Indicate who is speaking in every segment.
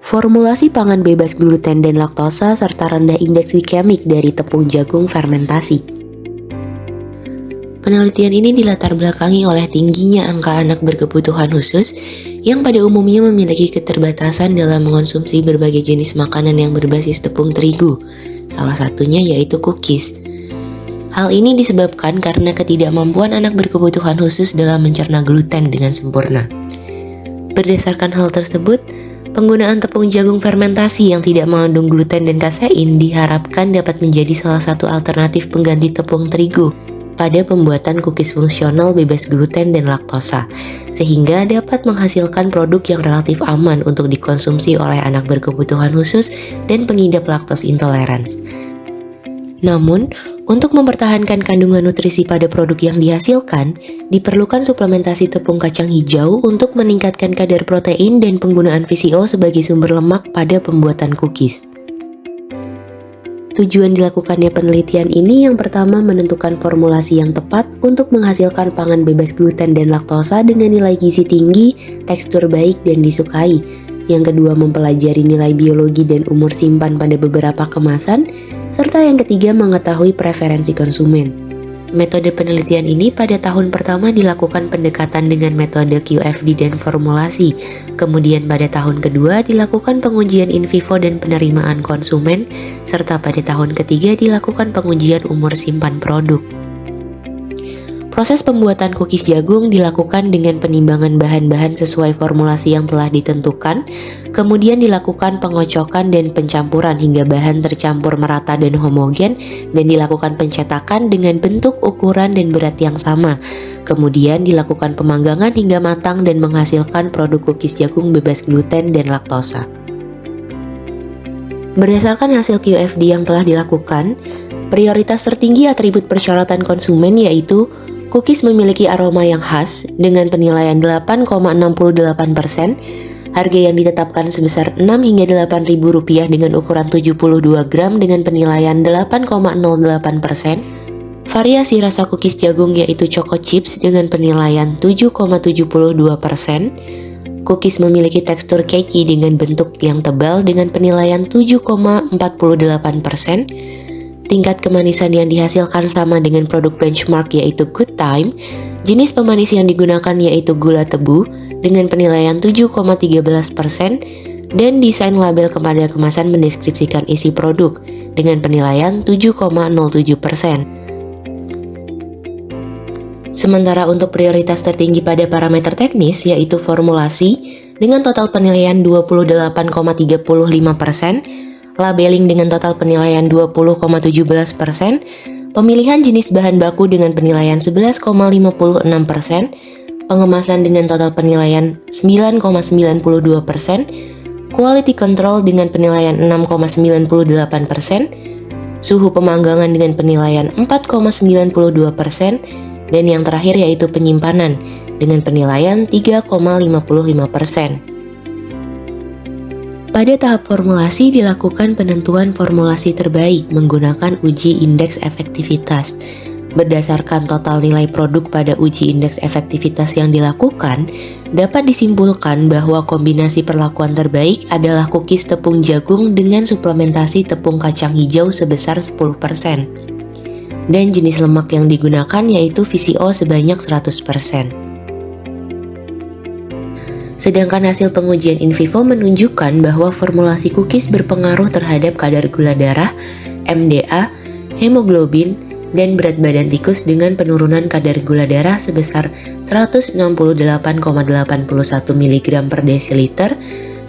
Speaker 1: formulasi pangan bebas gluten dan laktosa, serta rendah indeks glikemik dari tepung jagung fermentasi. Penelitian ini dilatar belakangi oleh tingginya angka anak berkebutuhan khusus yang pada umumnya memiliki keterbatasan dalam mengonsumsi berbagai jenis makanan yang berbasis tepung terigu, salah satunya yaitu cookies. Hal ini disebabkan karena ketidakmampuan anak berkebutuhan khusus dalam mencerna gluten dengan sempurna. Berdasarkan hal tersebut, penggunaan tepung jagung fermentasi yang tidak mengandung gluten dan kasein diharapkan dapat menjadi salah satu alternatif pengganti tepung terigu pada pembuatan cookies fungsional bebas gluten dan laktosa, sehingga dapat menghasilkan produk yang relatif aman untuk dikonsumsi oleh anak berkebutuhan khusus dan pengidap laktos intolerans. Namun, untuk mempertahankan kandungan nutrisi pada produk yang dihasilkan, diperlukan suplementasi tepung kacang hijau untuk meningkatkan kadar protein dan penggunaan VCO sebagai sumber lemak pada pembuatan cookies. Tujuan dilakukannya penelitian ini yang pertama menentukan formulasi yang tepat untuk menghasilkan pangan bebas gluten dan laktosa dengan nilai gizi tinggi, tekstur baik, dan disukai. Yang kedua mempelajari nilai biologi dan umur simpan pada beberapa kemasan, serta yang ketiga mengetahui preferensi konsumen. Metode penelitian ini pada tahun pertama dilakukan pendekatan dengan metode QFD dan formulasi, kemudian pada tahun kedua dilakukan pengujian in vivo dan penerimaan konsumen, serta pada tahun ketiga dilakukan pengujian umur simpan produk. Proses pembuatan cookies jagung dilakukan dengan penimbangan bahan-bahan sesuai formulasi yang telah ditentukan, kemudian dilakukan pengocokan dan pencampuran hingga bahan tercampur merata dan homogen, dan dilakukan pencetakan dengan bentuk, ukuran, dan berat yang sama. Kemudian dilakukan pemanggangan hingga matang dan menghasilkan produk cookies jagung bebas gluten dan laktosa. Berdasarkan hasil QFD yang telah dilakukan, prioritas tertinggi atribut persyaratan konsumen yaitu cookies memiliki aroma yang khas dengan penilaian 8,68%, harga yang ditetapkan sebesar 6 hingga 8 ribu rupiah dengan ukuran 72 gram dengan penilaian 8,08%, variasi rasa cookies jagung yaitu Choco Chips dengan penilaian 7,72%, cookies memiliki tekstur cakey dengan bentuk yang tebal dengan penilaian 7,48%, tingkat kemanisan yang dihasilkan sama dengan produk benchmark yaitu Good Time, jenis pemanis yang digunakan yaitu gula tebu dengan penilaian 7,13%, dan desain label kepada kemasan mendeskripsikan isi produk dengan penilaian 7,07%. Sementara untuk prioritas tertinggi pada parameter teknis yaitu formulasi dengan total penilaian 28,35%, labeling dengan total penilaian 20,17%, pemilihan jenis bahan baku dengan penilaian 11,56%, pengemasan dengan total penilaian 9,92%, quality control dengan penilaian 6,98%, suhu pemanggangan dengan penilaian 4,92%, dan yang terakhir yaitu penyimpanan dengan penilaian 3,55%. Pada tahap formulasi dilakukan penentuan formulasi terbaik menggunakan uji indeks efektivitas. Berdasarkan total nilai produk pada uji indeks efektivitas yang dilakukan, dapat disimpulkan bahwa kombinasi perlakuan terbaik adalah cookies tepung jagung dengan suplementasi tepung kacang hijau sebesar 10%. Dan jenis lemak yang digunakan yaitu VCO sebanyak 100%. Sedangkan hasil pengujian in vivo menunjukkan bahwa formulasi cookies berpengaruh terhadap kadar gula darah, MDA, hemoglobin, dan berat badan tikus dengan penurunan kadar gula darah sebesar 168,81 mg per desiliter,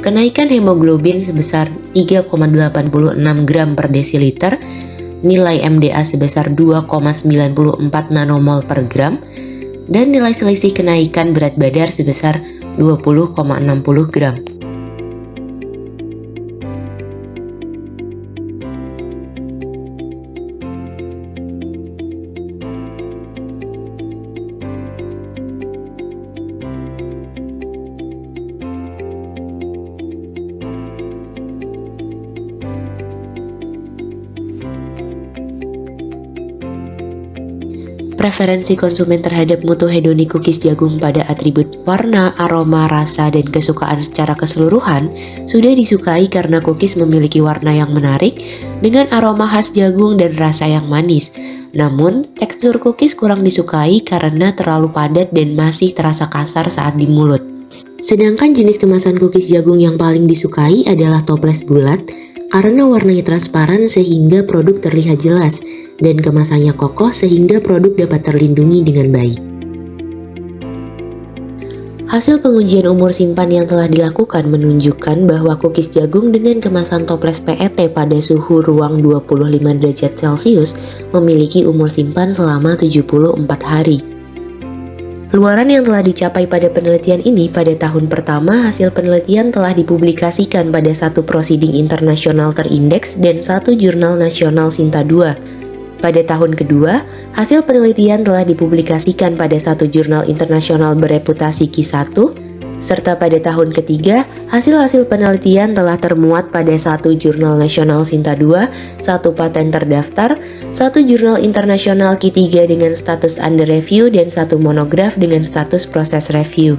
Speaker 1: kenaikan hemoglobin sebesar 3,86 gram per desiliter, nilai MDA sebesar 2,94 nanomol per gram, dan nilai selisih kenaikan berat badan sebesar 20,60 gram. Preferensi konsumen terhadap mutu hedonik cookies jagung pada atribut warna, aroma, rasa, dan kesukaan secara keseluruhan sudah disukai karena cookies memiliki warna yang menarik dengan aroma khas jagung dan rasa yang manis. Namun, tekstur cookies kurang disukai karena terlalu padat dan masih terasa kasar saat di mulut. Sedangkan jenis kemasan cookies jagung yang paling disukai adalah toples bulat karena warnanya transparan sehingga produk terlihat jelas dan kemasannya kokoh sehingga produk dapat terlindungi dengan baik. Hasil pengujian umur simpan yang telah dilakukan menunjukkan bahwa cookies jagung dengan kemasan toples PET pada suhu ruang 25 derajat Celcius memiliki umur simpan selama 74 hari. Luaran yang telah dicapai pada penelitian ini pada tahun pertama, hasil penelitian telah dipublikasikan pada satu proceeding internasional terindeks dan satu jurnal nasional Sinta II. Pada tahun kedua, hasil penelitian telah dipublikasikan pada satu jurnal internasional bereputasi Q1, serta pada tahun ketiga, hasil-hasil penelitian telah termuat pada satu jurnal nasional Sinta II, satu paten terdaftar, satu jurnal internasional Q3 dengan status under review, dan satu monograf dengan status proses review.